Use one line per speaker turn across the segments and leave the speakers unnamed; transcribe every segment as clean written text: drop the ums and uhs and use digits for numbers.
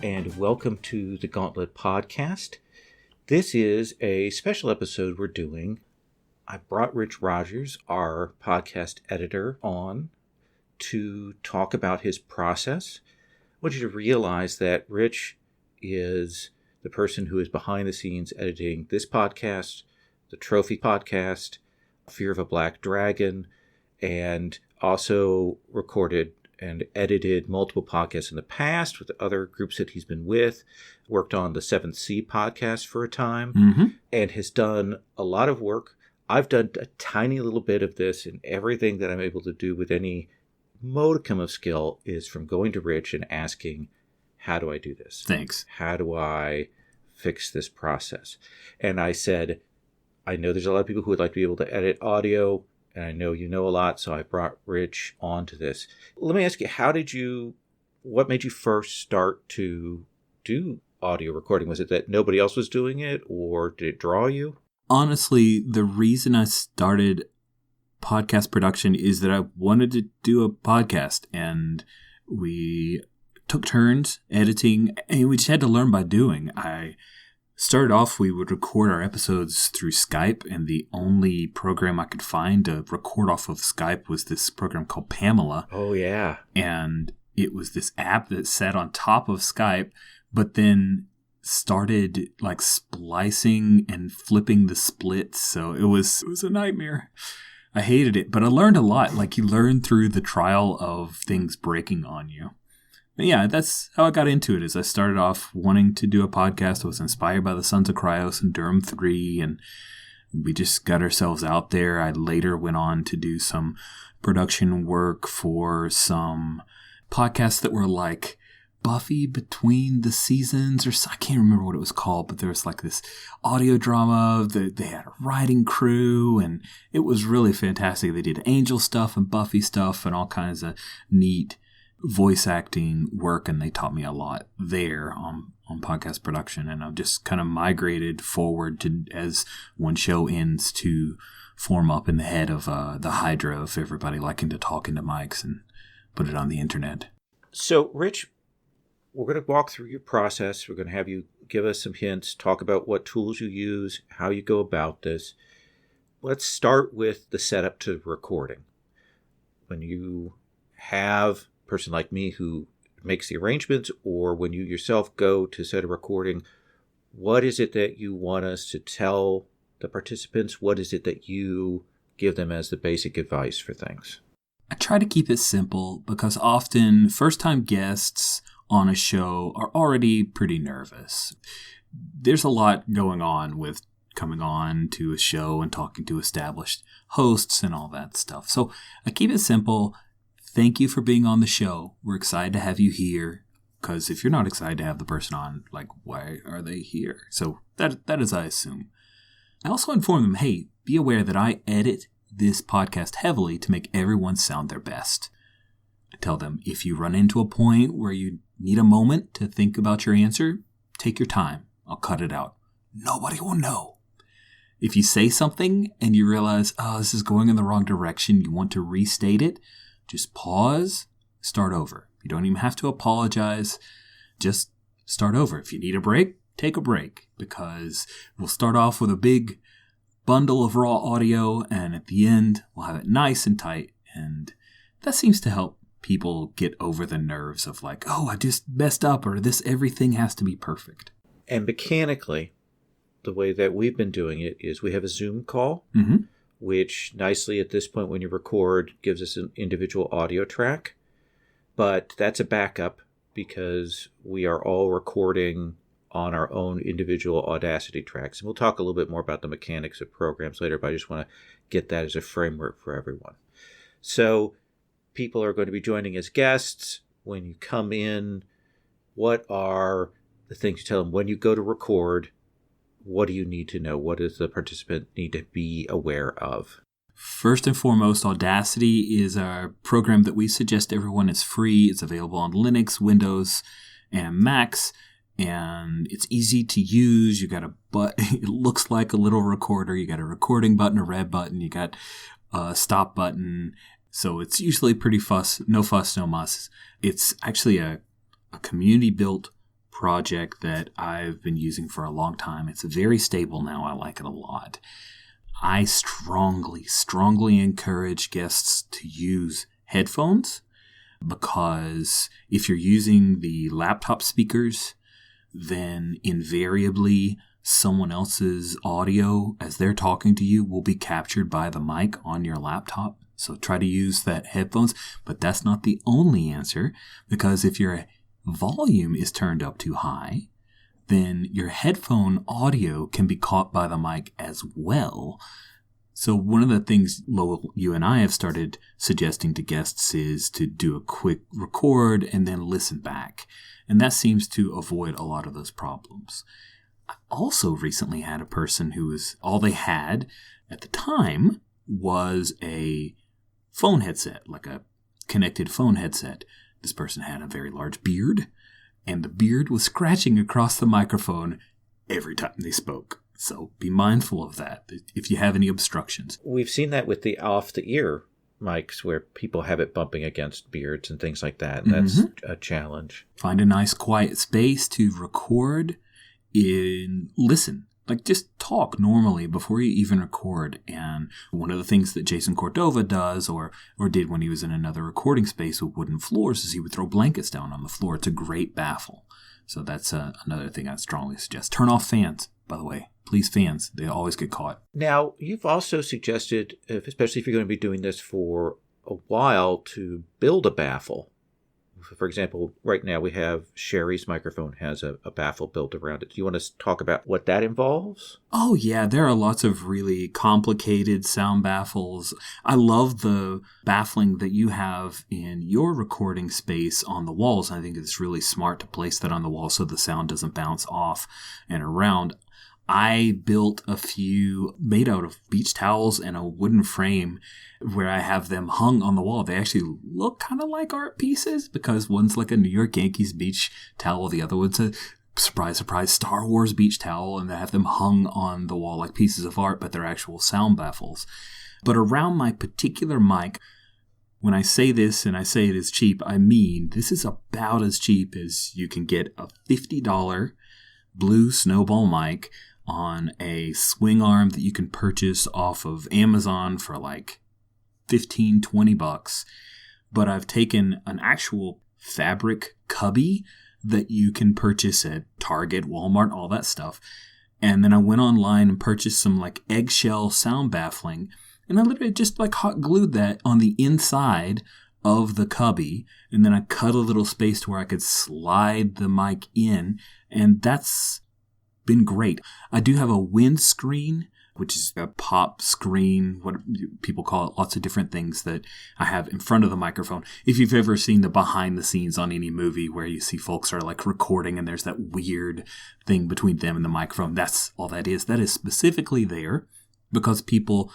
and welcome to the Gauntlet podcast. This is a special episode we're doing. I brought Rich Rogers, our podcast editor, on to talk about his process. I want you to realize that Rich is the person who is behind the scenes editing this podcast, the Trophy podcast, Fear of a Black Dragon, and also recorded and edited multiple podcasts in the past with other groups that he's been with, worked on the 7th Sea podcast for a time, and has done a lot of work. I've done a tiny little bit of this, and everything that I'm able to do with any modicum of skill is from going to Rich and asking, how do I do this?
Thanks.
How do I fix this process? And I said, I know there's a lot of people who would like to be able to edit audio, and I know you know a lot, so I brought Rich onto this. Let me ask you, what made you first start to do audio recording? Was it that nobody else was doing it, or did it draw you?
Honestly, the reason I started podcast production is that I wanted to do a podcast, and we took turns editing, and we just had to learn by doing. I started off, we would record our episodes through Skype, and the only program I could find to record off of Skype was this program called Pamela.
Oh, yeah.
And it was this app that sat on top of Skype, but then started like splicing and flipping the splits. So it was a nightmare. I hated it, but I learned a lot. Like, you learn through the trial of things breaking on you. But yeah, that's how I got into it. Is I started off wanting to do a podcast. I was inspired by the Sons of Kryos and Durham 3, and we just got ourselves out there. I later went on to do some production work for some podcasts that were like Buffy Between the Seasons, or I can't remember what it was called, but there was like this audio drama. They had a writing crew, and it was really fantastic. They did Angel stuff and Buffy stuff and all kinds of neat voice acting work, and they taught me a lot there on podcast production. And I've just kind of migrated forward to, as one show ends, to form up in the head of the Hydra of everybody liking to talk into mics and put it on the internet.
So, Rich, we're going to walk through your process. We're going to have you give us some hints, talk about what tools you use, how you go about this. Let's start with the setup to recording. When you have person like me who makes the arrangements, or when you yourself go to set a recording, what is it that you want us to tell the participants? What is it that you give them as the basic advice for things?
I try to keep it simple because often first-time guests on a show are already pretty nervous. There's a lot going on with coming on to a show and talking to established hosts and all that stuff. So I keep it simple. Thank you for being on the show. We're excited to have you here, because if you're not excited to have the person on, like, why are they here? So that is, I assume. I also inform them, hey, be aware that I edit this podcast heavily to make everyone sound their best. I tell them, if you run into a point where you need a moment to think about your answer, take your time. I'll cut it out. Nobody will know. If you say something and you realize, oh, this is going in the wrong direction, you want to restate it, just pause, start over. You don't even have to apologize. Just start over. If you need a break, take a break, because we'll start off with a big bundle of raw audio, and at the end, we'll have it nice and tight. And that seems to help people get over the nerves of like, oh, I just messed up, or everything has to be perfect.
And mechanically, the way that we've been doing it is we have a Zoom call, which nicely at this point when you record gives us an individual audio track. But that's a backup because we are all recording on our own individual Audacity tracks. And we'll talk a little bit more about the mechanics of programs later, but I just want to get that as a framework for everyone. So people are going to be joining as guests. When you come in, what are the things you tell them when you go to record? What do you need to know? What does the participant need to be aware of?
First and foremost, Audacity is a program that we suggest everyone is free. It's available on Linux, Windows, and Macs, and it's easy to use. You got it looks like a little recorder. You got a recording button, a red button. You got a stop button. So it's usually pretty no fuss, no muss. It's actually a community-built project that I've been using for a long time. It's very stable now. I like it a lot. I strongly encourage guests to use headphones, because if you're using the laptop speakers, then invariably someone else's audio as they're talking to you will be captured by the mic on your laptop. So try to use that headphones, but that's not the only answer, because if your volume is turned up too high, then your headphone audio can be caught by the mic as well. So one of the things, Lowell, you and I have started suggesting to guests is to do a quick record and then listen back. And that seems to avoid a lot of those problems. I also recently had a person who all they had at the time was a phone headset, like a connected phone headset. This person had a very large beard, and the beard was scratching across the microphone every time they spoke. So be mindful of that if you have any obstructions.
We've seen that with the off-the-ear mics where people have it bumping against beards and things like that, and that's a challenge.
Find a nice quiet space to record and listen. Like, just talk normally before you even record. And one of the things that Jason Cordova does or did when he was in another recording space with wooden floors is he would throw blankets down on the floor. It's a great baffle. So that's another thing I'd strongly suggest. Turn off fans, by the way. Please, fans. They always get caught.
Now, you've also suggested, especially if you're going to be doing this for a while, to build a baffle. For example, right now we have Sherry's microphone has a baffle built around it. Do you want to talk about what that involves?
Oh, yeah. There are lots of really complicated sound baffles. I love the baffling that you have in your recording space on the walls. I think it's really smart to place that on the wall so the sound doesn't bounce off and around. I built a few made out of beach towels and a wooden frame where I have them hung on the wall. They actually look kind of like art pieces because one's like a New York Yankees beach towel. The other one's a, surprise, surprise, Star Wars beach towel. And I have them hung on the wall like pieces of art, but they're actual sound baffles. But around my particular mic, when I say this and I say it is cheap, I mean this is about as cheap as you can get a $50 blue snowball mic on a swing arm that you can purchase off of Amazon for like $15-20. But I've taken an actual fabric cubby that you can purchase at Target, Walmart, all that stuff. And then I went online and purchased some like eggshell sound baffling. And I literally just like hot glued that on the inside of the cubby. And then I cut a little space to where I could slide the mic in. And that's been great. I do have a windscreen, which is a pop screen, what people call it, lots of different things that I have in front of the microphone. If you've ever seen the behind the scenes on any movie where you see folks are like recording and there's that weird thing between them and the microphone, that's all that is. That is specifically there because people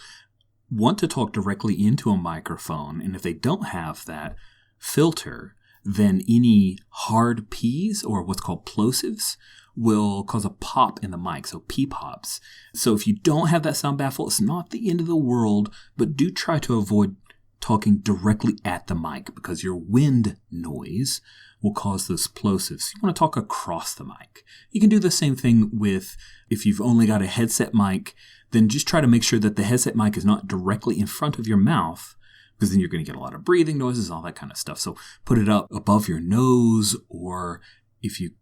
want to talk directly into a microphone. And if they don't have that filter, then any hard P's or what's called plosives will cause a pop in the mic, so P-pops. So if you don't have that sound baffle, it's not the end of the world, but do try to avoid talking directly at the mic because your wind noise will cause those plosives. You want to talk across the mic. You can do the same thing with, if you've only got a headset mic, then just try to make sure that the headset mic is not directly in front of your mouth, because then you're going to get a lot of breathing noises, all that kind of stuff. So put it up above your nose, or if you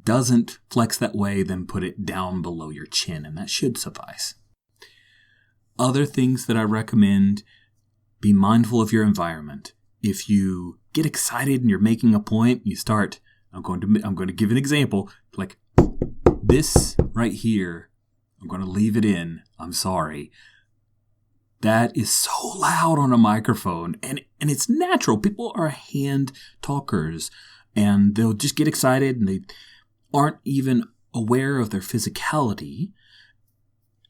doesn't flex that way, then put it down below your chin, and that should suffice. Other things that I recommend, be mindful of your environment. If you get excited and you're making a point, you start, I'm going to give an example, like this right here, I'm going to leave it in, I'm sorry. That is so loud on a microphone, and it's natural. People are hand talkers, and they'll just get excited, and they aren't even aware of their physicality.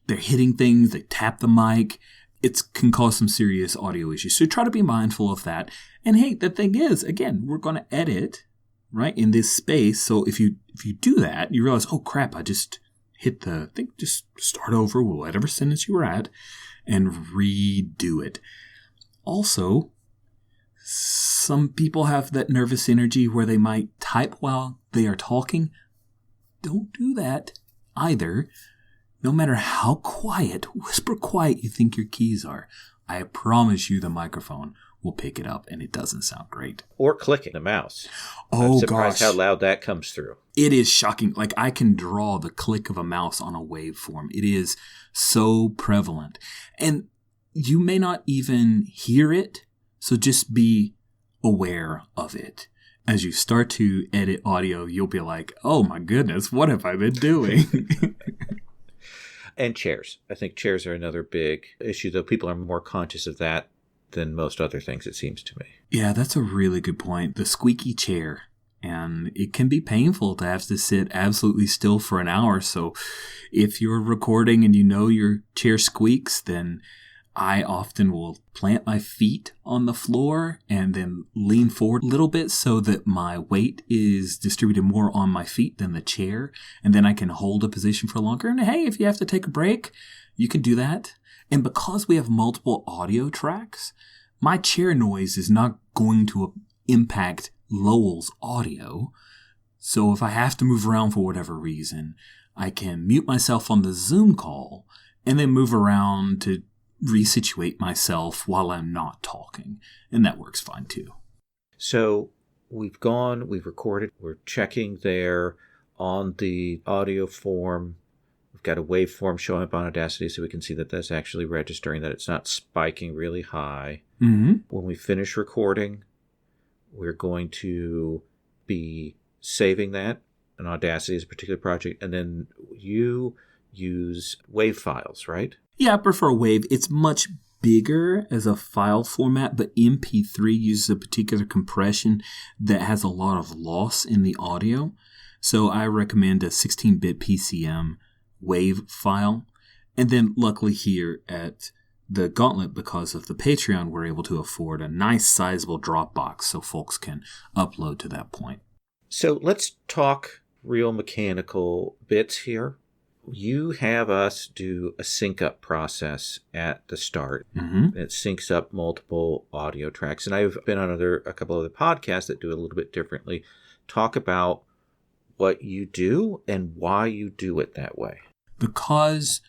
They're hitting things, they tap the mic. It can cause some serious audio issues. So try to be mindful of that. And hey, the thing is, again, we're going to edit, right, in this space. So if you do that, you realize, oh crap, I just hit the thing. Just start over with whatever sentence you were at and redo it. Also, Some people have that nervous energy where they might type while they are talking. Don't do that either. No matter how quiet, whisper quiet you think your keys are, I promise you the microphone will pick it up and it doesn't sound great.
Or clicking the mouse.
Oh,
I'm surprised
gosh.
how loud that comes through.
It is shocking. Like, I can draw the click of a mouse on a waveform. It is so prevalent. And you may not even hear it, so just be aware of it. As you start to edit audio, you'll be like, oh my goodness, what have I been doing?
And chairs. I think chairs are another big issue, though people are more conscious of that than most other things, it seems to me.
Yeah, that's a really good point. The squeaky chair. And it can be painful to have to sit absolutely still for an hour. So if you're recording and you know your chair squeaks, then I often will plant my feet on the floor and then lean forward a little bit so that my weight is distributed more on my feet than the chair. And then I can hold a position for longer. And hey, if you have to take a break, you can do that. And because we have multiple audio tracks, my chair noise is not going to impact Lowell's audio. So if I have to move around for whatever reason, I can mute myself on the Zoom call and then move around to resituate myself while I'm not talking. And that works fine too.
So we've recorded, we're checking there on the audio form. We've got a waveform showing up on Audacity so we can see that that's actually registering, that it's not spiking really high.
Mm-hmm.
When we finish recording, we're going to be saving that in Audacity as a particular project, and then you use WAV files, right?
Yeah, I prefer WAV. It's much bigger as a file format, but MP3 uses a particular compression that has a lot of loss in the audio. So I recommend a 16-bit PCM WAV file. And then luckily here at the Gauntlet, because of the Patreon, we're able to afford a nice sizable Dropbox so folks can upload to that point.
So let's talk real mechanical bits here. You have us do a sync up process at the start.
Mm-hmm.
It syncs up multiple audio tracks. And I've been on a couple other podcasts that do it a little bit differently. Talk about what you do and why you do it that way.
Because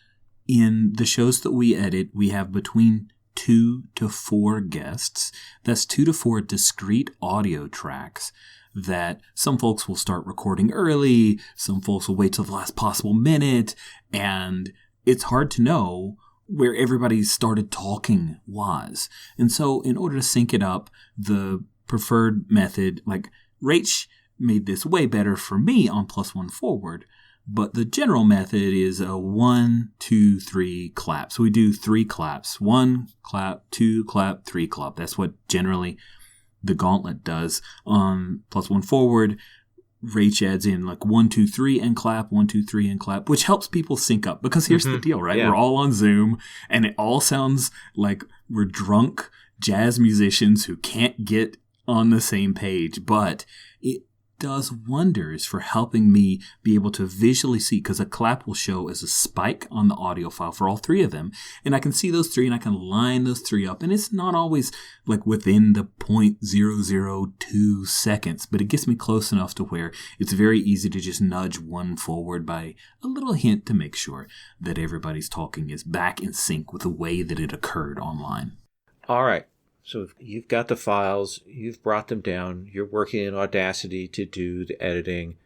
in the shows that we edit, we have between 2 to 4 guests. That's 2 to 4 discrete audio tracks that some folks will start recording early, some folks will wait till the last possible minute, and it's hard to know where everybody started talking was. And so in order to sync it up, the preferred method, like Rach made this way better for me on +1 forward, but the general method is a 1, 2, 3 clap. So we do 3 claps. 1 clap, 2 clap, 3 clap. That's what generally the Gauntlet does. On +1 forward, Rach adds in like 1, 2, 3 and clap, 1, 2, 3 and clap, which helps people sync up. Because here's the deal, right?
Yeah.
We're all on Zoom and it all sounds like we're drunk jazz musicians who can't get on the same page. But it does wonders for helping me be able to visually see, because a clap will show as a spike on the audio file for all 3 of them, and I can see those 3 and I can line those 3 up, and it's not always like within the 0.002 seconds, but it gets me close enough to where it's very easy to just nudge one forward by a little hint to make sure that everybody's talking is back in sync with the way that it occurred online.
All right. So you've got the files, you've brought them down, you're working in Audacity to do the editing.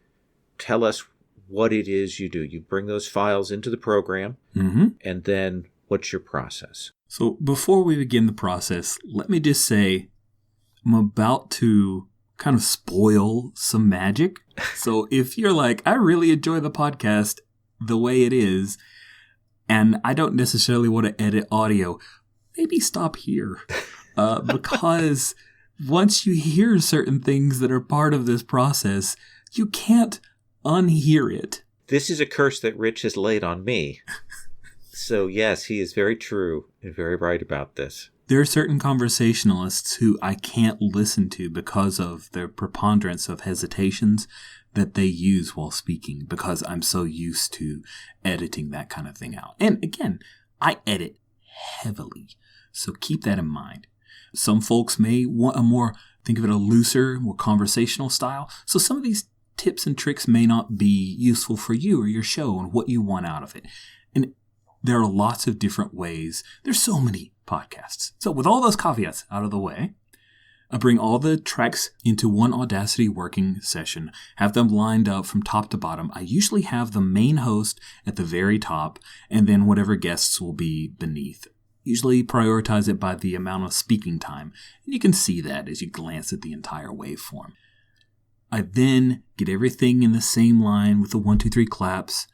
Tell us what it is you do. You bring those files into the program, and then what's your process?
So before we begin the process, let me just say I'm about to kind of spoil some magic. So if you're like, I really enjoy the podcast the way it is, and I don't necessarily want to edit audio, maybe stop here. Because once you hear certain things that are part of this process, you can't unhear it.
This is a curse that Rich has laid on me. So yes, he is very true and very right about this.
There are certain conversationalists who I can't listen to because of their preponderance of hesitations that they use while speaking, because I'm so used to editing that kind of thing out. And again, I edit heavily, so keep that in mind. Some folks may want think of it a looser, more conversational style. So some of these tips and tricks may not be useful for you or your show and what you want out of it. And there are lots of different ways. There's so many podcasts. So with all those caveats out of the way, I bring all the tracks into one Audacity working session, have them lined up from top to bottom. I usually have the main host at the very top, and then whatever guests will be beneath. Usually prioritize it by the amount of speaking time, and you can see that as you glance at the entire waveform. I then get everything in the same line with the 1, 2, 3 claps,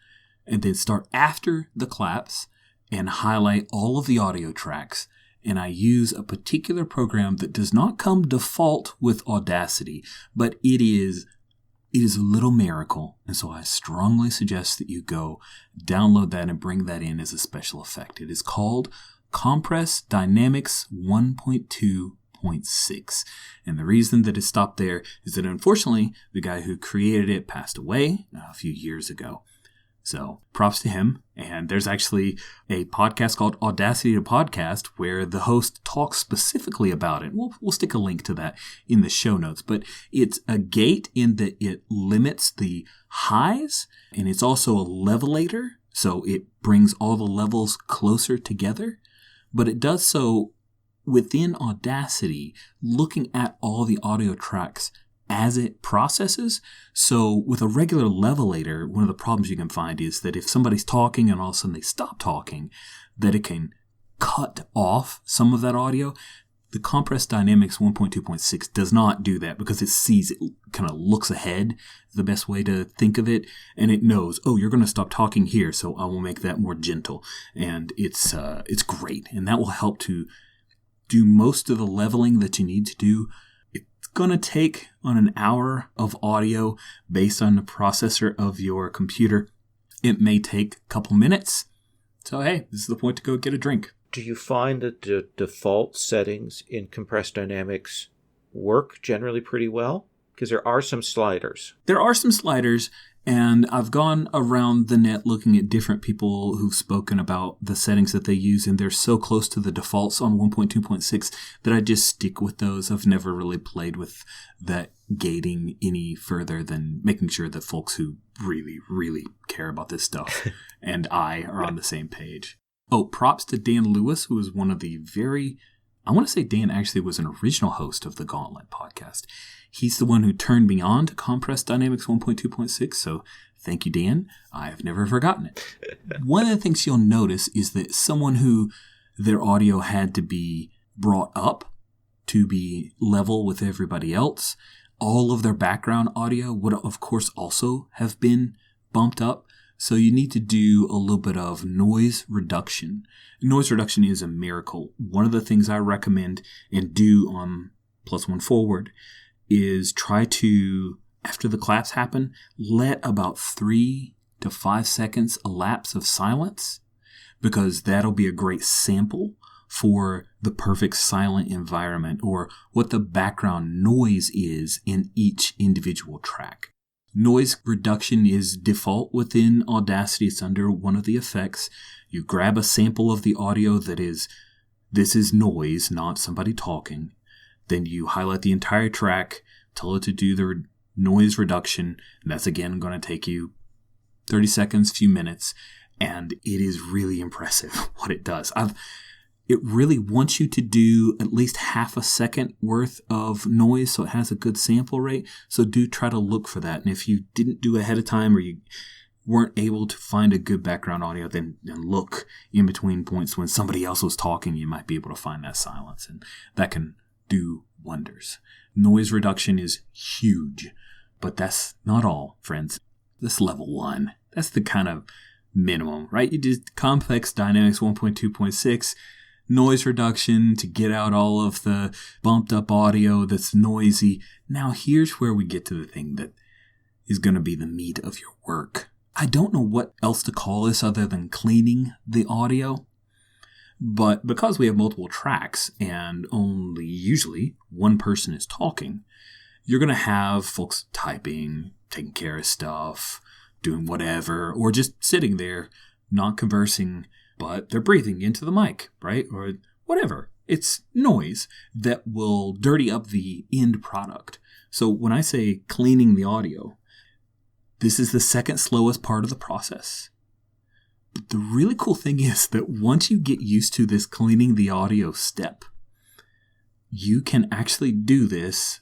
and then start after the claps and highlight all of the audio tracks. And I use a particular program that does not come default with Audacity, but it is a little miracle. And so I strongly suggest that you go download that and bring that in as a special effect. It is called Compress Dynamics 1.2.6. And the reason that it stopped there is that unfortunately, the guy who created it passed away a few years ago. So props to him. And there's actually a podcast called Audacity to Podcast where the host talks specifically about it. We'll stick a link to that in the show notes. But it's a gate in that it limits the highs, and it's also a levelator. So it brings all the levels closer together. But it does so within Audacity, looking at all the audio tracks as it processes. So with a regular levelator, one of the problems you can find is that if somebody's talking and all of a sudden they stop talking, that it can cut off some of that audio. The Compress Dynamics 1.2.6 does not do that because it kind of looks ahead, the best way to think of it, and it knows, oh, you're going to stop talking here, so I will make that more gentle. And it's great, and that will help to do most of the leveling that you need to do. Going to take on an hour of audio based on the processor of your computer. It may take a couple minutes. So, hey, this is the point to go get a drink.
Do you find that the default settings in Compress Dynamics work generally pretty well? Because there are some sliders.
There are some sliders, and I've gone around the net looking at different people who've spoken about the settings that they use, and they're so close to the defaults on 1.2.6 that I just stick with those. I've never really played with that gating any further than making sure that folks who really, really care about this stuff and I are on the same page. Oh, props to Dan Lewis, who was one of the I want to say Dan actually was an original host of the Gauntlet podcast. He's the one who turned me on to Compress Dynamics 1.2.6, so thank you, Dan. I've never forgotten it. One of the things you'll notice is that someone who their audio had to be brought up to be level with everybody else, all of their background audio would, of course, also have been bumped up. So you need to do a little bit of noise reduction. Noise reduction is a miracle. One of the things I recommend and do on Plus One Forward is try to, after the claps happen, let about 3 to 5 seconds elapse of silence, because that'll be a great sample for the perfect silent environment or what the background noise is in each individual track. Noise reduction is default within Audacity. It's under one of the effects. You grab a sample of the audio this is noise, not somebody talking. Then you highlight the entire track, tell it to do the noise reduction. And that's again going to take you 30 seconds, few minutes. And it is really impressive what it does. It really wants you to do at least half a second worth of noise so it has a good sample rate. So do try to look for that. And if you didn't do ahead of time or you weren't able to find a good background audio, then look in between points when somebody else was talking, you might be able to find that silence. And that can do wonders. Noise reduction is huge, but that's not all, friends. This level 1, that's the kind of minimum, right? You did Complex Dynamics 1.2.6, noise reduction to get out all of the bumped up audio that's noisy. Now here's where we get to the thing that is going to be the meat of your work. I don't know what else to call this other than cleaning the audio. But because we have multiple tracks and only usually one person is talking, you're going to have folks typing, taking care of stuff, doing whatever, or just sitting there, not conversing, but they're breathing into the mic, right? Or whatever. It's noise that will dirty up the end product. So when I say cleaning the audio, this is the second slowest part of the process. But the really cool thing is that once you get used to this cleaning the audio step, you can actually do this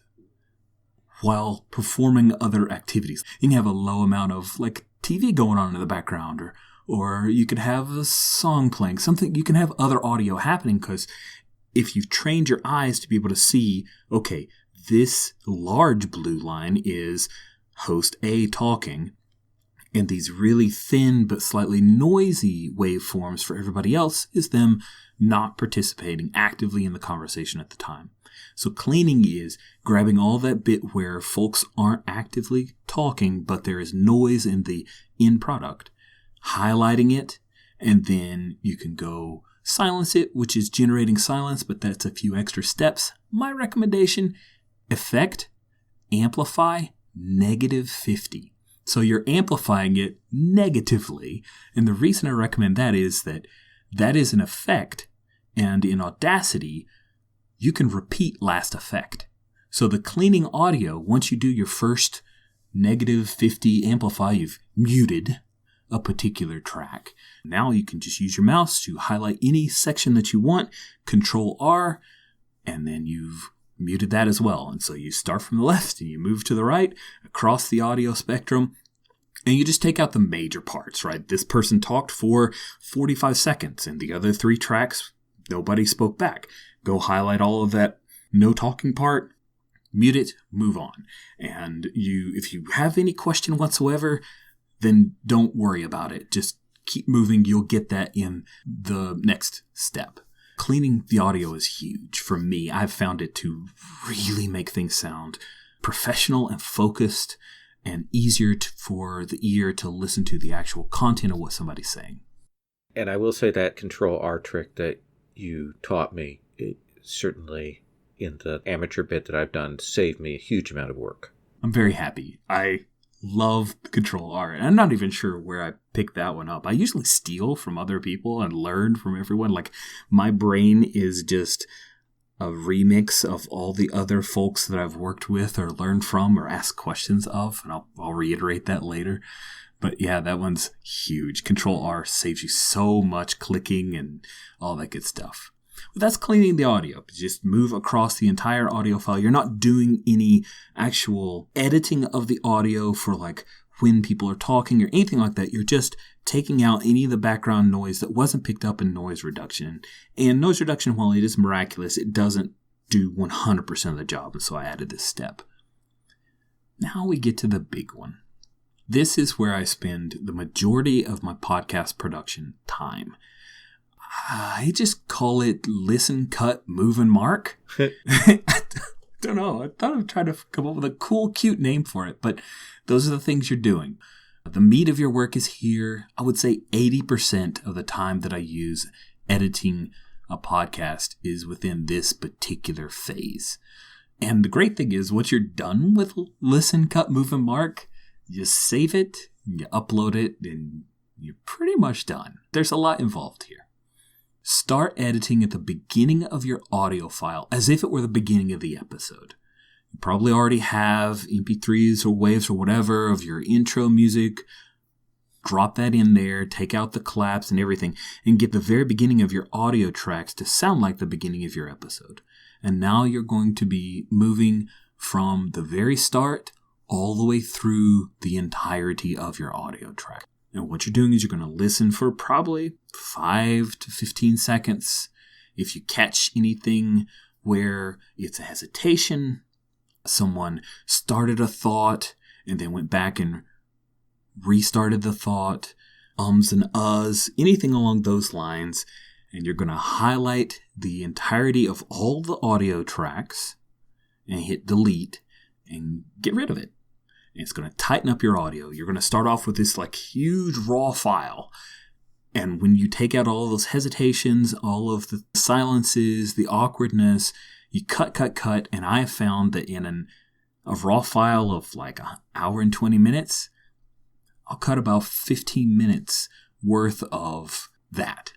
while performing other activities. You can have a low amount of like TV going on in the background, or you could have a song playing, something. You can have other audio happening, because if you've trained your eyes to be able to see, okay, this large blue line is host A talking, and these really thin but slightly noisy waveforms for everybody else is them not participating actively in the conversation at the time. So cleaning is grabbing all that bit where folks aren't actively talking, but there is noise in the end product, highlighting it, and then you can go silence it, which is generating silence, but that's a few extra steps. My recommendation, effect, amplify, -50. So you're amplifying it negatively. And the reason I recommend that is that is an effect. And in Audacity, you can repeat last effect. So the cleaning audio, once you do your first -50 amplify, you've muted a particular track. Now you can just use your mouse to highlight any section that you want, Control R, and then you've muted that as well. And so you start from the left and you move to the right across the audio spectrum, and you just take out the major parts, right? This person talked for 45 seconds and the other 3 tracks, nobody spoke back. Go highlight all of that no talking part, mute it, move on. And if you have any question whatsoever, then don't worry about it. Just keep moving. You'll get that in the next step. Cleaning the audio is huge for me. I've found it to really make things sound professional and focused and easier for the ear to listen to the actual content of what somebody's saying.
And I will say that Control R trick that you taught me, it certainly in the amateur bit that I've done saved me a huge amount of work.
I'm very happy. I love Control R. And I'm not even sure where I picked that one up. I usually steal from other people and learn from everyone. Like, my brain is just a remix of all the other folks that I've worked with or learned from or asked questions of. And I'll reiterate that later. But yeah, that one's huge. Control R saves you so much clicking and all that good stuff. But that's cleaning the audio. Just move across the entire audio file. You're not doing any actual editing of the audio for like when people are talking or anything like that. You're just taking out any of the background noise that wasn't picked up in noise reduction. And noise reduction, while it is miraculous, it doesn't do 100% of the job. And so I added this step. Now we get to the big one. This is where I spend the majority of my podcast production time. I just call it listen, cut, move, and mark. I don't know. I thought I'd try to come up with a cool, cute name for it, but those are the things you're doing. The meat of your work is here. I would say 80% of the time that I use editing a podcast is within this particular phase. And the great thing is, once you're done with listen, cut, move, and mark, you save it, you upload it, and you're pretty much done. There's a lot involved here. Start editing at the beginning of your audio file as if it were the beginning of the episode. You probably already have MP3s or waves or whatever of your intro music. Drop that in there, take out the claps and everything, and get the very beginning of your audio tracks to sound like the beginning of your episode. And now you're going to be moving from the very start all the way through the entirety of your audio track. And what you're doing is you're going to listen for probably 5 to 15 seconds. If you catch anything where it's a hesitation, someone started a thought and then went back and restarted the thought, ums and uhs, anything along those lines, and you're going to highlight the entirety of all the audio tracks and hit delete and get rid of it. And it's going to tighten up your audio. You're going to start off with this like huge raw file. And when you take out all of those hesitations, all of the silences, the awkwardness, you cut. And I have found that in a raw file of like an hour and 20 minutes, I'll cut about 15 minutes worth of that.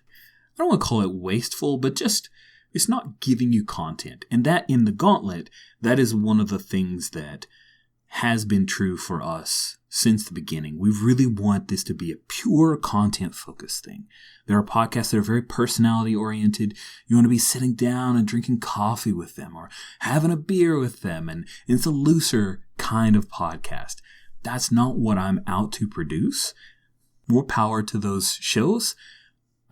I don't want to call it wasteful, but just It's not giving you content. And that in the Gauntlet, that is one of the things that has been true for us since the beginning. We really want this to be a pure content-focused thing. There are podcasts that are very personality-oriented. You want to be sitting down and drinking coffee with them or having a beer with them, and it's a looser kind of podcast. That's not what I'm out to produce. More power to those shows.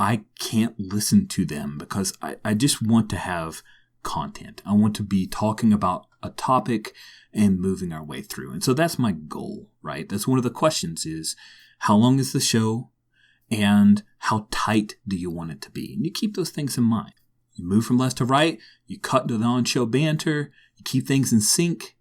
I can't listen to them because I just want to have content. I want to be talking about a topic and moving our way through. And so that's my goal, right? That's one of the questions is, how long is the show and how tight do you want it to be? And you keep those things in mind. You move from left to right, you cut to the on-show banter, you keep things in sync.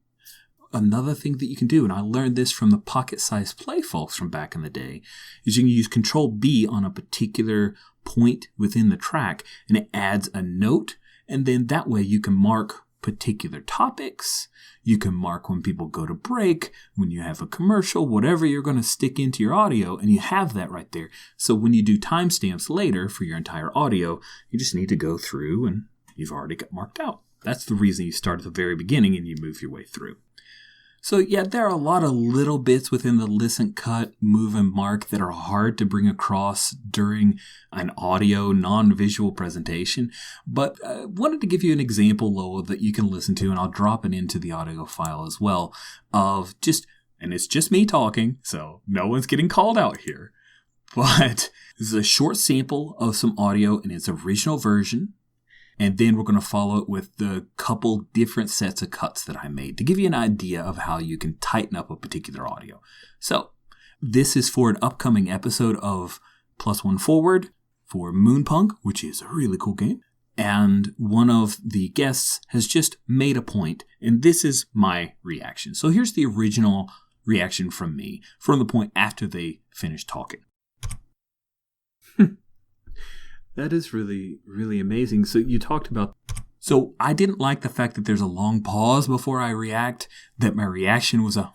Another thing that you can do, and I learned this from the pocket-sized play folks from back in the day, is you can use Control-B on a particular point within the track, and it adds a note, and then that way you can mark particular topics. You can mark when people go to break, when you have a commercial, whatever you're going to stick into your audio, and you have that right there. So when you do timestamps later for your entire audio, you just need to go through and you've already got marked out. That's the reason you start at the very beginning and you move your way through. So yeah, there are a lot of little bits within the listen, cut, move, and mark that are hard to bring across during an audio, non-visual presentation. But I wanted to give you an example, Lowell, that you can listen to, and I'll drop it into the audio file as well, of just, and it's just me talking, so no one's getting called out here. But this is a short sample of some audio in its original version. And then we're going to follow it with the couple different sets of cuts that I made to give you an idea of how you can tighten up a particular audio. So this is for an upcoming episode of Plus One Forward for Moonpunk, which is a really cool game. And one of the guests has just made a point, and this is my reaction. So here's the original reaction from me, from the point after they finished talking. That is really, really amazing. So you talked about... So I didn't like the fact that there's a long pause before I react, that my reaction was a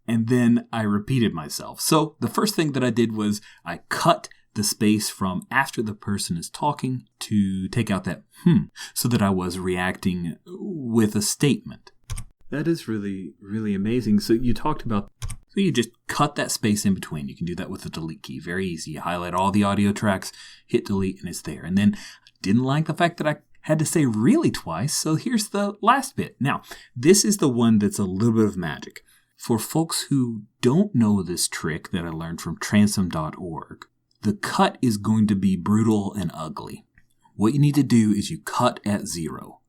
and then I repeated myself. So the first thing that I did was I cut the space from after the person is talking to take out that so that I was reacting with a statement. That is really, really amazing. So you talked about... So you just cut that space in between. You can do that with the delete key. Very easy. You highlight all the audio tracks, hit delete, and it's there. And then I didn't like the fact that I had to say really twice, so here's the last bit. Now, this is the one that's a little bit of magic. For folks who don't know this trick that I learned from transom.org, the cut is going to be brutal and ugly. What you need to do is you cut at 0.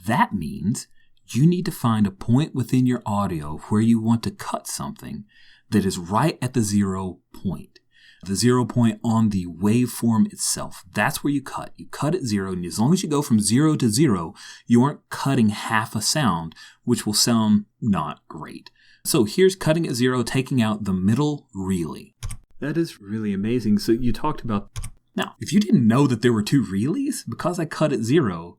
That means you need to find a point within your audio where you want to cut something that is right at the 0 point. The 0 point on the waveform itself. That's where you cut. You cut at 0, and as long as you go from 0 to 0, you aren't cutting half a sound, which will sound not great. So here's cutting at 0, taking out the middle really. That is really amazing. So you talked about... Now, if you didn't know that there were 2 reallys, because I cut at 0,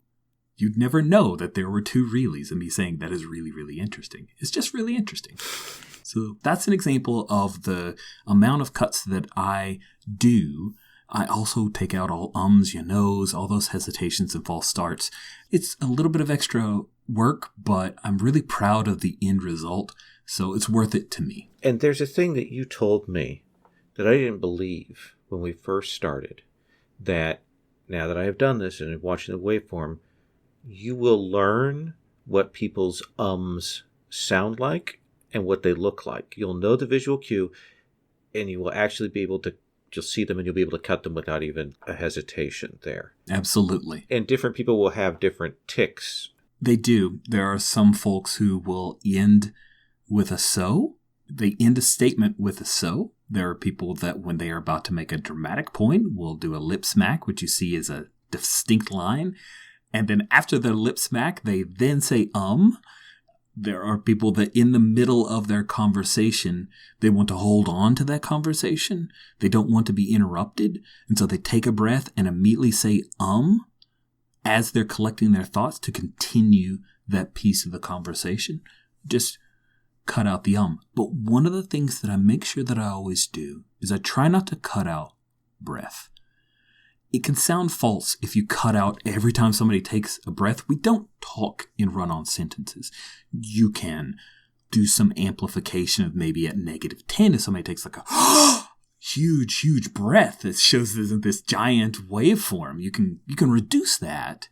you'd never know that there were 2 reallys, and me saying that is really, really interesting. It's just really interesting. So that's an example of the amount of cuts that I do. I also take out all ums, you knows, all those hesitations and false starts. It's a little bit of extra work, but I'm really proud of the end result, so it's worth it to me.
And there's a thing that you told me that I didn't believe when we first started, that now that I have done this and watching the waveform, you will learn what people's ums sound like and what they look like. You'll know the visual cue, and you will actually be able to just see them, and you'll be able to cut them without even a hesitation there.
Absolutely.
And different people will have different tics.
They do. There are some folks who will end with a so. They end a statement with a so. There are people that when they are about to make a dramatic point will do a lip smack, which you see is a distinct line. And then after their lip smack, they then say There are people that in the middle of their conversation, they want to hold on to that conversation. They don't want to be interrupted. And so they take a breath and immediately say as they're collecting their thoughts to continue that piece of the conversation. Just cut out the But one of the things that I make sure that I always do is I try not to cut out breath. it can sound false if you cut out every time somebody takes a breath. We don't talk in run-on sentences. You can do some amplification of maybe at -10 if somebody takes like a huge breath that shows this giant waveform. You can reduce that,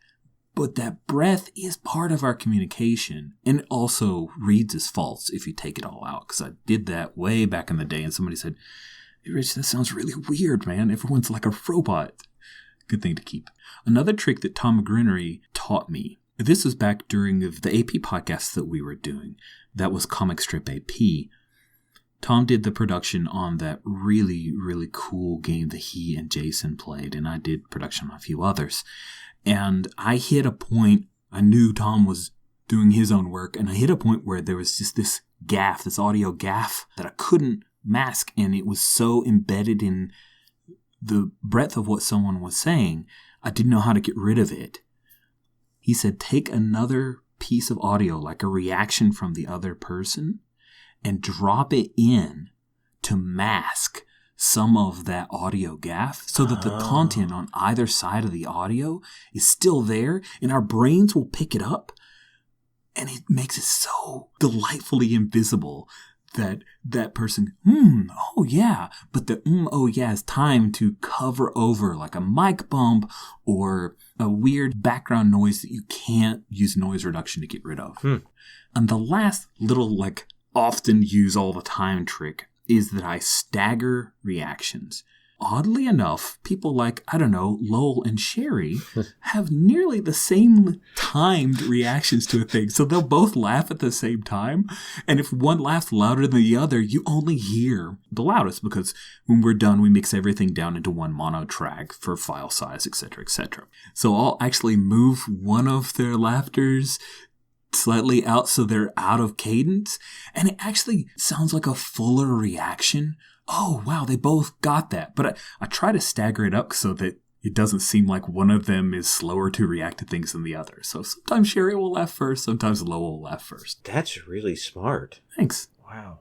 but that breath is part of our communication, and it also reads as false if you take it all out. Because I did that way back in the day, and somebody said, "Hey, Rich, that sounds really weird, man. Everyone's like a robot." Good thing to keep. Another trick that Tom McGrinery taught me, this was back during the AP podcast that we were doing. That was Comic Strip AP. Tom did the production on that really, really cool game that he and Jason played, and I did production on a few others. And I hit a point, I knew Tom was doing his own work, and I hit a point where there was just this gaffe, this audio gaffe that I couldn't mask, and it was so embedded in the breadth of what someone was saying, I didn't know how to get rid of it. He said, take another piece of audio, like a reaction from the other person, and drop it in to mask some of that audio gaffe so that the content on either side of the audio is still there, and our brains will pick it up, and it makes it so delightfully invisible that person, oh yeah, but the oh yeah is time to cover over like a mic bump or a weird background noise that you can't use noise reduction to get rid of. And the last little like often use all the time trick is that I stagger reactions. Oddly enough, people like, I don't know, Lowell and Sherry have nearly the same timed reactions to a thing. So they'll both laugh at the same time. And if one laughs louder than the other, you only hear the loudest, because when we're done, we mix everything down into one mono track for file size, etc., etc. So I'll actually move one of their laughters slightly out so they're out of cadence. And it actually sounds like a fuller reaction. Oh, wow, they both got that. But I try to stagger it up so that it doesn't seem like one of them is slower to react to things than the other. So sometimes Sherry will laugh first, sometimes Lowell will laugh first.
That's really smart.
Thanks.
Wow.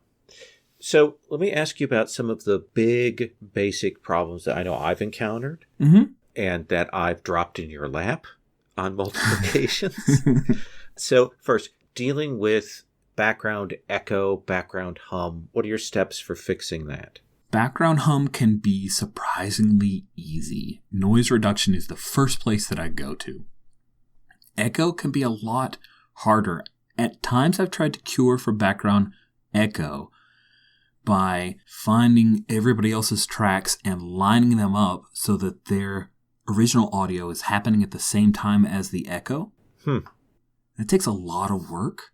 So let me ask you about some of the big, basic problems that I know I've encountered and that I've dropped in your lap on multiple occasions. So first, dealing with background echo, background hum. What are your steps for fixing that?
Background hum can be surprisingly easy. Noise reduction is the first place that I go to. Echo can be a lot harder. At times I've tried to cure for background echo by finding everybody else's tracks and lining them up so that their original audio is happening at the same time as the echo. It takes a lot of work.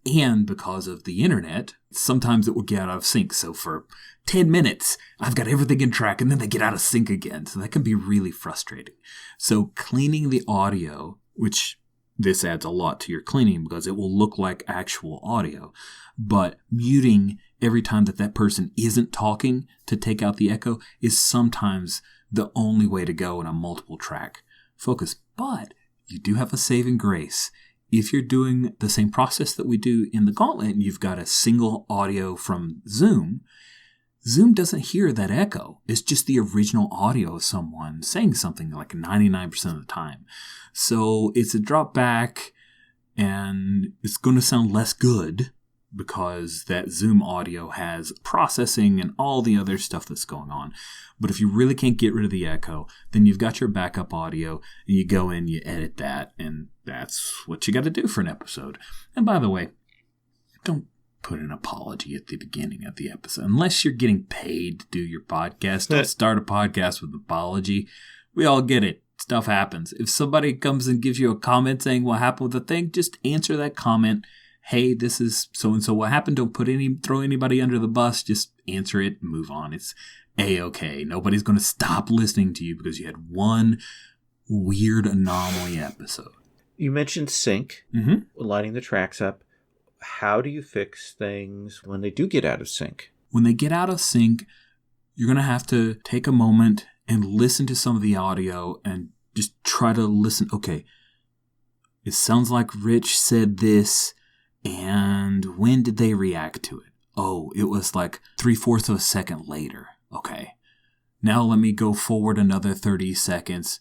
And because of the internet, sometimes it will get out of sync. So for 10 minutes, I've got everything in track, and then they get out of sync again. So that can be really frustrating. So cleaning the audio, which this adds a lot to your cleaning because it will look like actual audio, but muting every time that person isn't talking to take out the echo is sometimes the only way to go in a multiple track focus. But you do have a saving grace. If you're doing the same process that we do in the Gauntlet and you've got a single audio from Zoom, Zoom doesn't hear that echo. It's just the original audio of someone saying something like 99% of the time. So it's a drop back and it's going to sound less good because that Zoom audio has processing and all the other stuff that's going on. But if you really can't get rid of the echo, then you've got your backup audio and you go in, you edit that, and that's what you got to do for an episode. And by the way, don't put an apology at the beginning of the episode. Unless you're getting paid to do your podcast, don't start a podcast with an apology. We all get it. Stuff happens. If somebody comes and gives you a comment saying what happened with the thing, just answer that comment. Hey, this is so-and-so what happened. Don't throw anybody under the bus. Just answer it and move on. It's A-okay. Nobody's going to stop listening to you because you had one weird anomaly episode.
You mentioned sync, lining the tracks up. How do you fix things when they do get out of sync?
When they get out of sync, you're going to have to take a moment and listen to some of the audio and just try to listen. Okay, it sounds like Rich said this, and when did they react to it? Oh, it was like 3/4 of a second later. Okay. Now let me go forward another 30 seconds.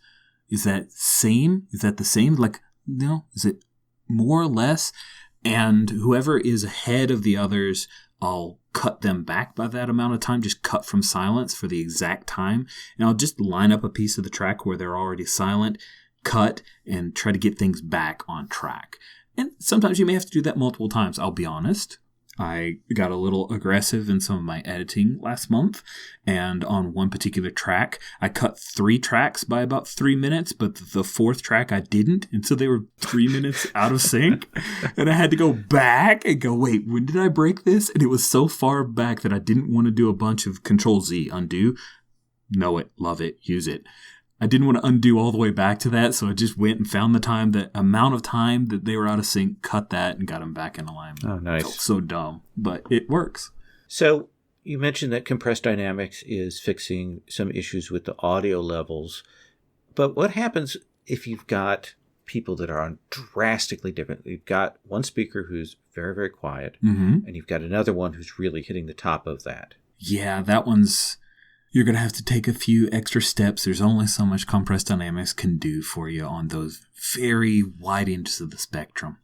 Is that same? Is that the same? Like, no, is it more or less? And whoever is ahead of the others, I'll cut them back by that amount of time, just cut from silence for the exact time. And I'll just line up a piece of the track where they're already silent, cut, and try to get things back on track. And sometimes you may have to do that multiple times. I'll be honest. I got a little aggressive in some of my editing last month, and on one particular track, I cut 3 tracks by about 3 minutes, but the 4th track I didn't, and so they were 3 minutes out of sync, and I had to go back and go, wait, when did I break this? And it was so far back that I didn't want to do a bunch of Control-Z, undo, know it, love it, use it. I didn't want to undo all the way back to that, so I just went and found the amount of time that they were out of sync, cut that, and got them back in alignment.
Oh, nice.
Felt so dumb, but it works.
So you mentioned that compressed dynamics is fixing some issues with the audio levels, but what happens if you've got people that are on drastically different? You've got one speaker who's very, very quiet, and you've got another one who's really hitting the top of that.
Yeah, that one's... You're going to have to take a few extra steps. There's only so much compressed dynamics can do for you on those very wide ends of the spectrum.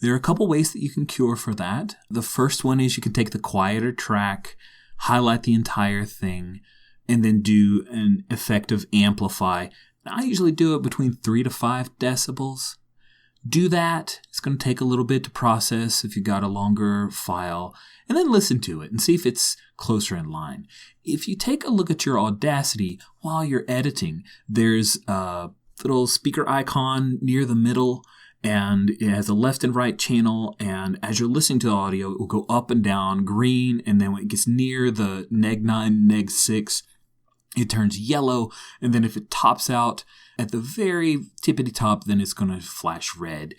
There are a couple ways that you can cure for that. The first one is you can take the quieter track, highlight the entire thing, and then do an effective amplify. Now, I usually do it between 3 to 5 decibels. Do that. It's going to take a little bit to process if you got a longer file, and then listen to it and see if it's closer in line. If you take a look at your Audacity while you're editing, there's a little speaker icon near the middle, and it has a left and right channel, and as you're listening to the audio, it will go up and down green, and then when it gets near the neg 9, neg 6, it turns yellow, and then if it tops out at the very tippity top, then it's going to flash red.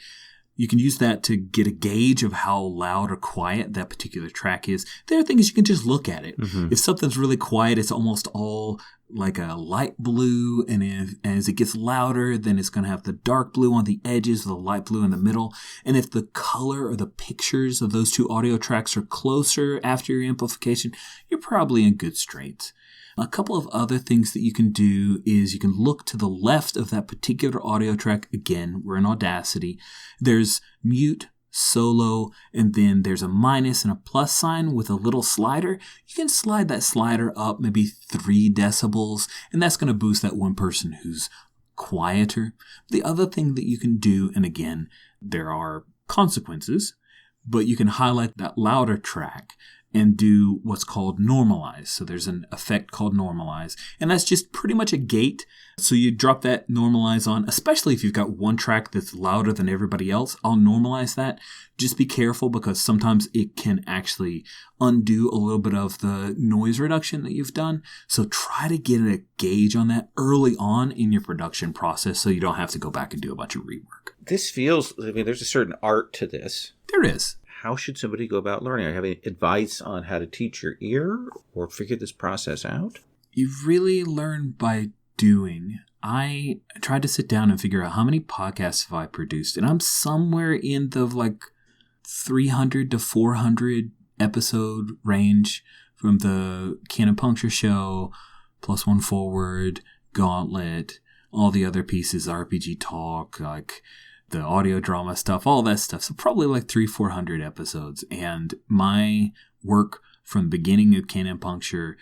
You can use that to get a gauge of how loud or quiet that particular track is. The other thing is you can just look at it. If something's really quiet, it's almost all like a light blue, and as it gets louder, then it's going to have the dark blue on the edges, the light blue in the middle. And if the color or the pictures of those two audio tracks are closer after your amplification, you're probably in good straits. A couple of other things that you can do is you can look to the left of that particular audio track. Again, we're in Audacity. There's mute, solo, and then there's a minus and a plus sign with a little slider. You can slide that slider up maybe 3 decibels, and that's going to boost that one person who's quieter. The other thing that you can do, and again, there are consequences, but you can highlight that louder track and do what's called Normalize. So there's an effect called Normalize, and that's just pretty much a gate. So you drop that Normalize on, especially if you've got one track that's louder than everybody else. I'll normalize that. Just be careful because sometimes it can actually undo a little bit of the noise reduction that you've done. So try to get a gauge on that early on in your production process so you don't have to go back and do a bunch of rework.
This feels, there's a certain art to this.
There is.
How should somebody go about learning? Are you having advice on how to teach your ear or figure this process out?
You really learn by doing. I tried to sit down and figure out how many podcasts have I produced, and I'm somewhere in the 300 to 400 episode range from the Cannon Puncture Show, Plus One Forward, Gauntlet, all the other pieces, RPG Talk, the audio drama stuff, all that stuff. So probably 300-400 episodes. And my work from the beginning of Cannon Puncture,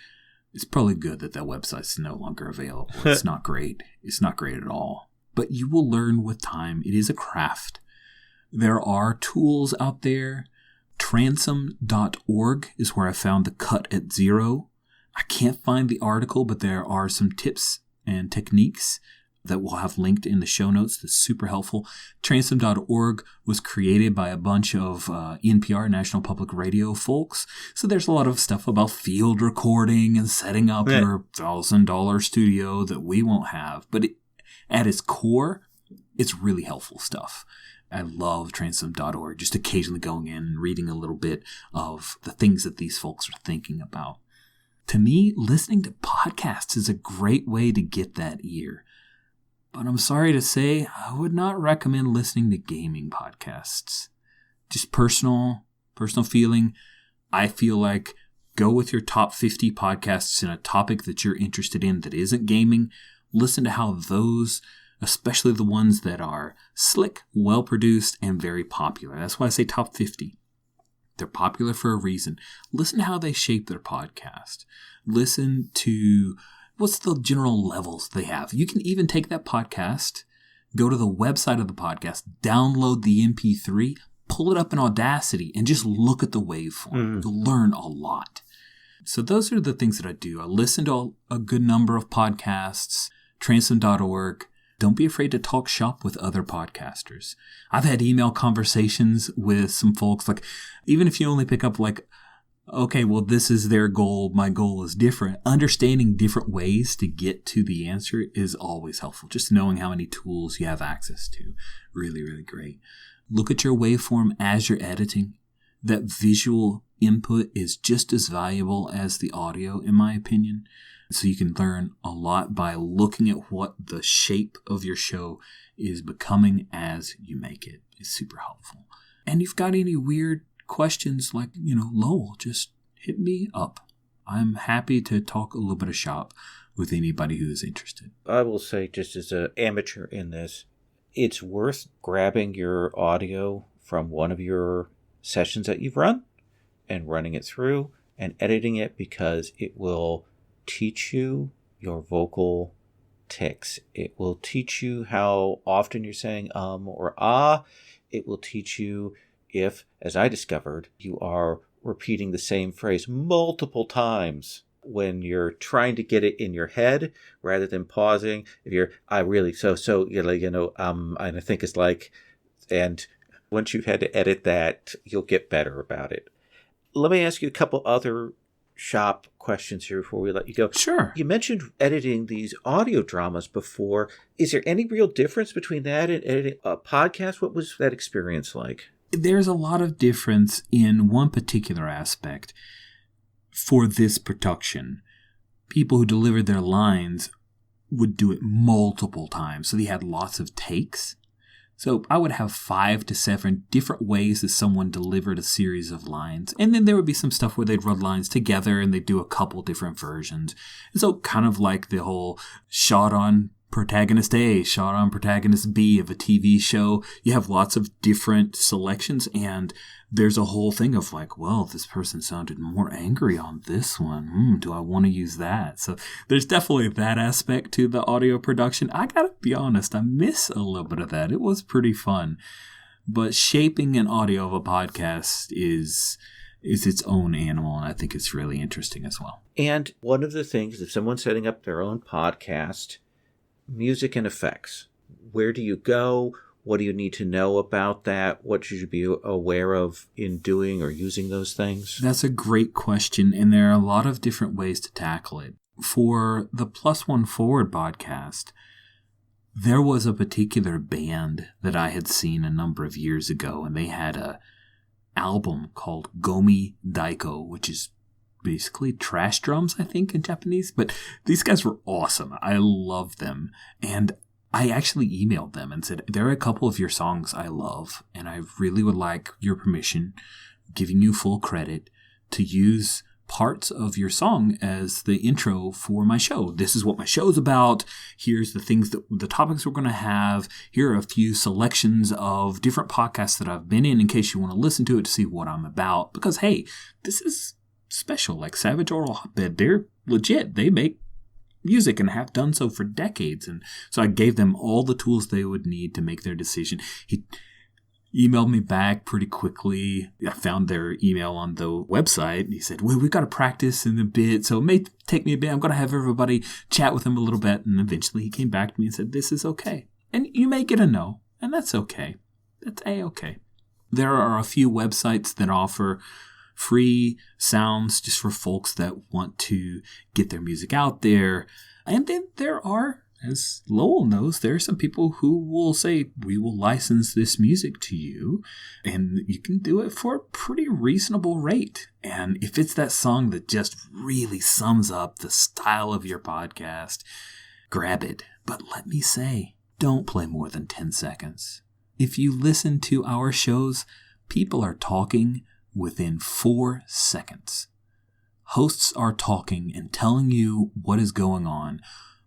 it's probably good that website's no longer available. It's not great. It's not great at all. But you will learn with time. It is a craft. There are tools out there. Transom.org is where I found the cut at 0. I can't find the article, but there are some tips and techniques that we'll have linked in the show notes. That's super helpful. Transom.org was created by a bunch of NPR, National Public Radio folks. So there's a lot of stuff about field recording and setting up your $1,000 studio that we won't have. But at its core, it's really helpful stuff. I love Transom.org, just occasionally going in and reading a little bit of the things that these folks are thinking about. To me, listening to podcasts is a great way to get that ear. But I'm sorry to say, I would not recommend listening to gaming podcasts. Just personal feeling. I feel like Go with your top 50 podcasts in a topic that you're interested in that isn't gaming. Listen to how those, especially the ones that are slick, well-produced, and very popular. That's why I say top 50. They're popular for a reason. Listen to how they shape their podcast. Listen to what's the general levels they have. You can even take that podcast, go to the website of the podcast, download the MP3, pull it up in Audacity, and just look at the waveform. You'll learn a lot. So those are the things that I do. I listen to a good number of podcasts, transom.org. Don't be afraid to talk shop with other podcasters. I've had email conversations with some folks, like, even if you only pick up like, okay, well, this is their goal, my goal is different. Understanding different ways to get to the answer is always helpful. Just knowing how many tools you have access to. Really, really great. Look at your waveform as you're editing. That visual input is just as valuable as the audio, in my opinion. So you can learn a lot by looking at what the shape of your show is becoming as you make it. It's super helpful. And if you've got any weird questions like, Lowell, just hit me up. I'm happy to talk a little bit of shop with anybody who is interested.
I will say, just as an amateur in this, it's worth grabbing your audio from one of your sessions that you've run and running it through and editing it, because it will teach you your vocal tics. It will teach you how often you're saying or ah. It will teach you if, as I discovered, you are repeating the same phrase multiple times when you're trying to get it in your head rather than pausing. If you're, and I think it's like, and once you've had to edit that, you'll get better about it. Let me ask you a couple other shop questions here before we let you go.
Sure.
You mentioned editing these audio dramas before. Is there any real difference between that and editing a podcast? What was that experience like?
There's a lot of difference in one particular aspect. For this production, people who delivered their lines would do it multiple times. So they had lots of takes. So I would have 5 to 7 different ways that someone delivered a series of lines. And then there would be some stuff where they'd run lines together and they'd do a couple different versions. And so kind of like the whole shot on protagonist A, shot on protagonist B of a TV show. You have lots of different selections, and there's a whole thing of like, well, this person sounded more angry on this one. Do I want to use that? So there's definitely that aspect to the audio production. I gotta be honest, I miss a little bit of that. It was pretty fun. But shaping an audio of a podcast is its own animal, and I think it's really interesting as well.
And one of the things, if someone's setting up their own podcast, music and effects. Where do you go? What do you need to know about that? What should you be aware of in doing or using those things?
That's a great question, and there are a lot of different ways to tackle it. For the Plus One Forward podcast, there was a particular band that I had seen a number of years ago, and they had a album called Gomi Daiko, which is basically trash drums, I think, in Japanese. But these guys were awesome. I love them. And I actually emailed them and said, there are a couple of your songs I love, and I really would like your permission, giving you full credit, to use parts of your song as the intro for my show. This is what my show's about. Here's the topics we're going to have. Here are a few selections of different podcasts that I've been in case you want to listen to it to see what I'm about. Because, hey, this is special. Like Savage Oral Hotbed, they're legit. They make music and have done so for decades. And so I gave them all the tools they would need to make their decision. He emailed me back pretty quickly. I found their email on the website. He said, well, we've got to practice in a bit, so it may take me a bit. I'm going to have everybody chat with him a little bit. And eventually he came back to me and said, this is okay. And you may get a no, and that's okay. That's A-okay. There are a few websites that offer free sounds just for folks that want to get their music out there. And then there are, as Lowell knows, there are some people who will say, we will license this music to you, and you can do it for a pretty reasonable rate. And if it's that song that just really sums up the style of your podcast, grab it. But let me say, don't play more than 10 seconds. If you listen to our shows, people are talking within 4 seconds. Hosts are talking and telling you what is going on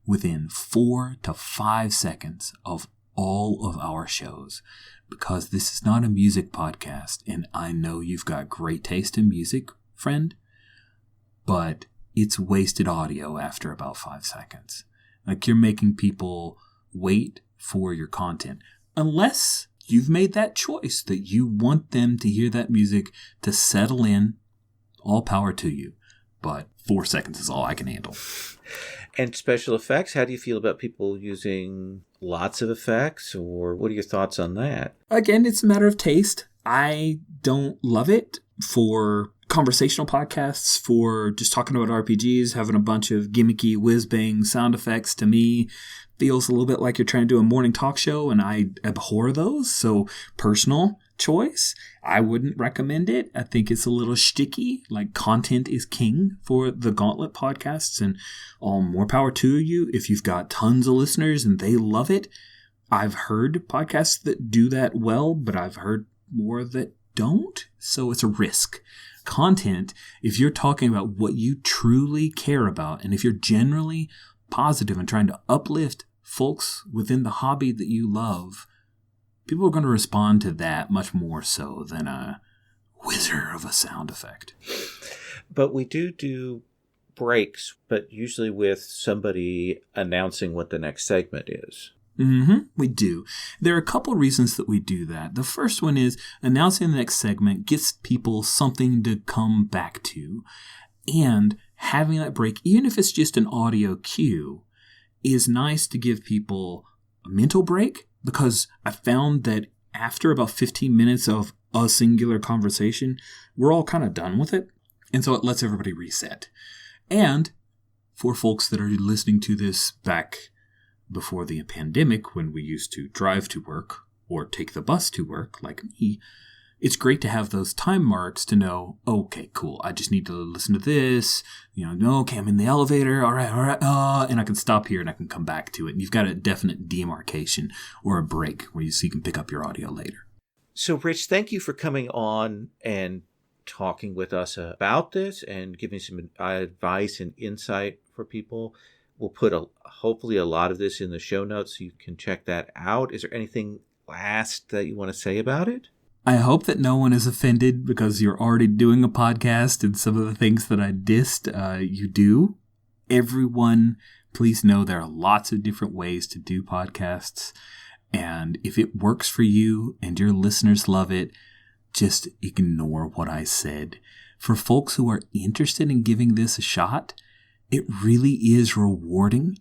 within 4 to 5 seconds of all of our shows, because this is not a music podcast, and I know you've got great taste in music, friend, but it's wasted audio after about 5 seconds. Like, you're making people wait for your content, unless you've made that choice that you want them to hear that music to settle in. All power to you, but 4 seconds is all I can handle.
And special effects, how do you feel about people using lots of effects, or what are your thoughts on that?
Again, it's a matter of taste. I don't love it for conversational podcasts, for just talking about RPGs, having a bunch of gimmicky whiz-bang sound effects. To me, feels a little bit like you're trying to do a morning talk show, and I abhor those. So, personal choice, I wouldn't recommend it. I think it's a little shticky. Like, content is king for the Gauntlet podcasts, and all more power to you if you've got tons of listeners and they love it. I've heard podcasts that do that well, but I've heard more that don't. So it's a risk. Content, if you're talking about what you truly care about, and if you're generally positive and trying to uplift folks within the hobby that you love, people are going to respond to that much more so than a whizzer of a sound effect.
But we do breaks, but usually with somebody announcing what the next segment is.
We do. There are a couple reasons that we do that. The first one is announcing the next segment gets people something to come back to. And having that break, even if it's just an audio cue, is nice to give people a mental break, because I found that after about 15 minutes of a singular conversation, we're all kind of done with it. And so it lets everybody reset. And for folks that are listening to this back before the pandemic, when we used to drive to work or take the bus to work, like me, it's great to have those time marks to know, okay, cool, I just need to listen to this, okay, I'm in the elevator, all right, and I can stop here and I can come back to it. And you've got a definite demarcation or a break where you can pick up your audio later.
So, Rich, thank you for coming on and talking with us about this and giving some advice and insight for people. We'll put hopefully a lot of this in the show notes so you can check that out. Is there anything last that you want to say about it?
I hope that no one is offended because you're already doing a podcast and some of the things that I dissed, you do. Everyone, please know there are lots of different ways to do podcasts. And if it works for you and your listeners love it, just ignore what I said. For folks who are interested in giving this a shot, it really is rewarding,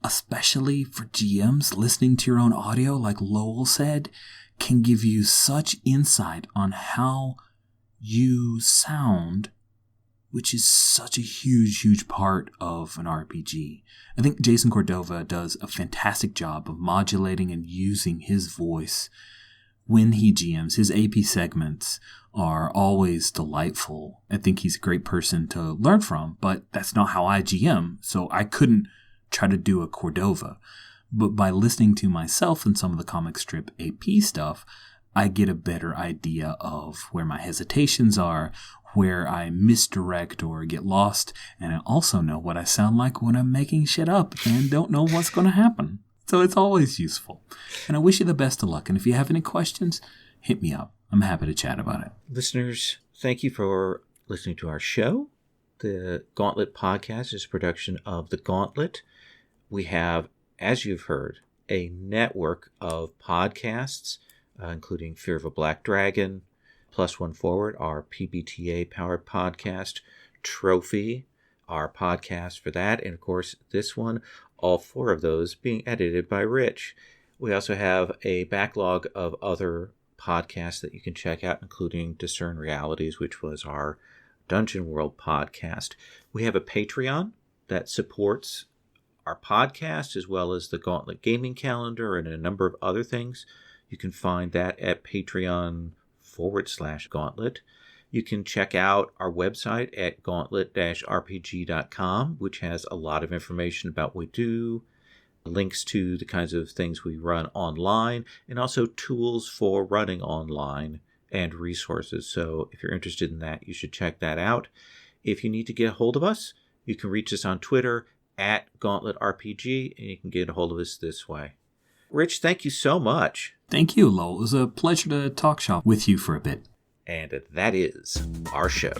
especially for GMs. Listening to your own audio, like Lowell said, can give you such insight on how you sound, which is such a huge part of an RPG. I think Jason Cordova does a fantastic job of modulating and using his voice when he GMs. His AP segments are always delightful. I think he's a great person to learn from, but that's not how I GM, so I couldn't try to do a Cordova. But by listening to myself and some of the comic strip AP stuff, I get a better idea of where my hesitations are, where I misdirect or get lost, and I also know what I sound like when I'm making shit up and don't know what's going to happen. So it's always useful. And I wish you the best of luck. And if you have any questions, hit me up. I'm happy to chat about it.
Listeners, thank you for listening to our show. The Gauntlet podcast is a production of The Gauntlet. We have, as you've heard, a network of podcasts, including Fear of a Black Dragon, Plus One Forward, our PBTA-powered podcast, Trophy, our podcast for that, and of course this one, all four of those being edited by Rich. We also have a backlog of other podcasts that you can check out, including Discern Realities, which was our Dungeon World podcast. We have a Patreon that supports our podcast, as well as the Gauntlet Gaming Calendar and a number of other things. You can find that at Patreon/Gauntlet. You can check out our website at gauntlet-rpg.com, which has a lot of information about what we do, links to the kinds of things we run online, and also tools for running online and resources. So if you're interested in that, you should check that out. If you need to get a hold of us, you can reach us on Twitter at Gauntlet RPG, and you can get a hold of us this way. Rich, thank you so much.
Thank you, Lowell. It was a pleasure to talk shop with you for a bit.
And that is our show.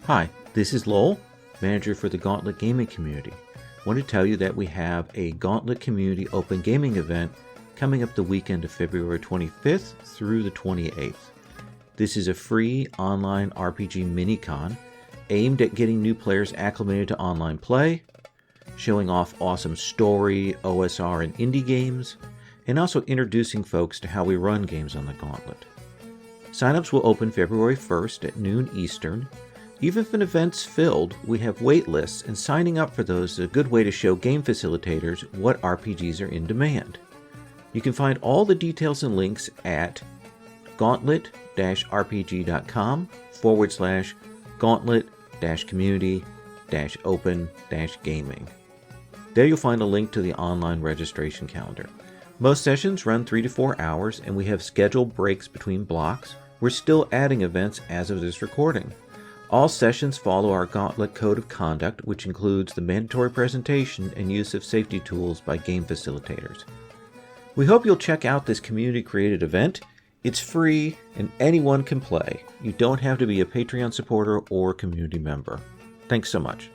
Hi, this is Lowell, manager for the Gauntlet gaming community. I want to tell you that we have a Gauntlet community open gaming event coming up the weekend of February 25th through the 28th. This is a free online RPG mini-con aimed at getting new players acclimated to online play, showing off awesome story, OSR, and indie games, and also introducing folks to how we run games on the Gauntlet. Signups will open February 1st at noon Eastern. Even if an event's filled, we have wait lists, and signing up for those is a good way to show game facilitators what RPGs are in demand. You can find all the details and links at gauntlet-rpg.com/gauntlet-community-open-gaming. There you'll find a link to the online registration calendar. Most sessions run 3 to 4 hours, and we have scheduled breaks between blocks. We're still adding events as of this recording. All sessions follow our Gauntlet Code of Conduct, which includes the mandatory presentation and use of safety tools by game facilitators. We hope you'll check out this community-created event. It's free, and anyone can play. You don't have to be a Patreon supporter or community member. Thanks so much.